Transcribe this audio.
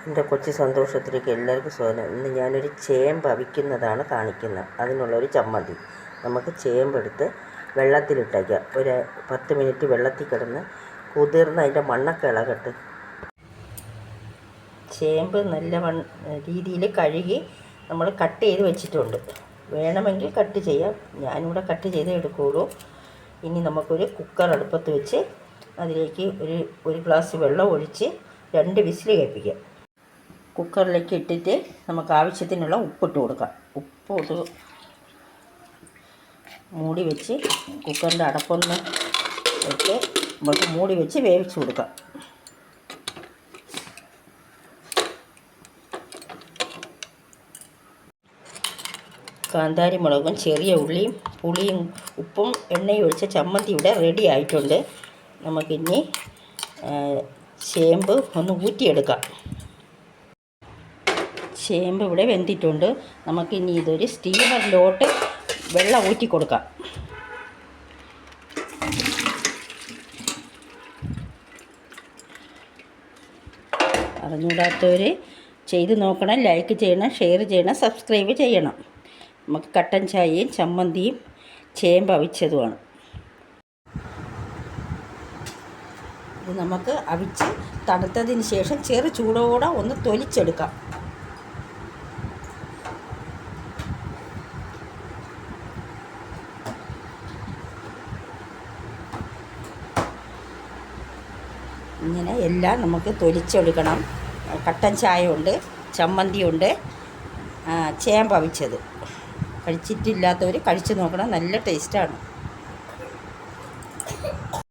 എൻ്റെ കൊച്ചു സന്തോഷത്തിലേക്ക് എല്ലാവർക്കും സ്വാഗതം. ഇന്ന് ഞാനൊരു ചേമ്പ് അവിക്കുന്നതാണ് കാണിക്കുന്നത്. അതിനുള്ളൊരു ചമ്മന്തി. നമുക്ക് ചേമ്പെടുത്ത് വെള്ളത്തിലിട്ടേക്കാം. ഒരു 10 മിനിറ്റ് വെള്ളത്തിൽ കിടന്ന് കുതിർന്ന് അതിൻ്റെ മണ്ണൊക്കെ ഇളകട്ട്. ചേമ്പ് നല്ല രീതിയിൽ കഴുകി നമ്മൾ കട്ട് ചെയ്ത് വെച്ചിട്ടുണ്ട്. വേണമെങ്കിൽ കട്ട് ചെയ്യാം. ഞാനിവിടെ കട്ട് ചെയ്തേ എടുക്കുകയുള്ളൂ. ഇനി നമുക്കൊരു കുക്കർ അടുപ്പത്ത് വെച്ച് അതിലേക്ക് ഒരു ഗ്ലാസ് വെള്ളം ഒഴിച്ച് 2 വിസിൽ കേൾപ്പിക്കാം. കുക്കറിലേക്ക് ഇട്ടിട്ട് നമുക്ക് ആവശ്യത്തിനുള്ള ഉപ്പിട്ട് കൊടുക്കാം. ഉപ്പ് മൂടി വെച്ച് കുക്കറിൻ്റെ അടപ്പൊന്ന് ഇട്ട് നമുക്ക് മൂടി വെച്ച് വേവിച്ച് കൊടുക്കാം. കാന്താരി മുളകും ചെറിയ ഉള്ളിയും പുളിയും ഉപ്പും എണ്ണയും ഒഴിച്ച ചമ്മന്തി ഇവിടെ റെഡി ആയിട്ടുണ്ട്. നമുക്കിനി ചേമ്പ് ഒന്ന് ഊറ്റിയെടുക്കാം. ചേമ്പ് ഇവിടെ വെന്തിട്ടുണ്ട്. നമുക്കിനി ഇതൊരു സ്റ്റീമറിലോട്ട് വെള്ളം ഊറ്റി കൊടുക്കാം. അറിഞ്ഞൂടാത്തവർ ചെയ്ത് നോക്കണം, ലൈക്ക് ചെയ്യണം, ഷെയർ ചെയ്യണം, സബ്സ്ക്രൈബ് ചെയ്യണം. നമുക്ക് കട്ടൻ ചായയും ചമ്മന്തിയും ചേമ്പ് അവിച്ചതുമാണ്. ഇത് നമുക്ക് അവിച്ച് തണുത്തതിന് ശേഷം ചെറു ചൂടോടെ ഒന്ന് തൊലിച്ചെടുക്കാം. ഇങ്ങനെ എല്ലാം നമുക്ക് തൊലിച്ചെടുക്കണം. കട്ടൻ ചായ ഉണ്ട്, ചമ്മന്തിയുണ്ട്, ചേമ്പ് അവിച്ചത്. കഴിച്ചിട്ടില്ലാത്തവർ കഴിച്ച് നോക്കണം, നല്ല ടേസ്റ്റാണ്.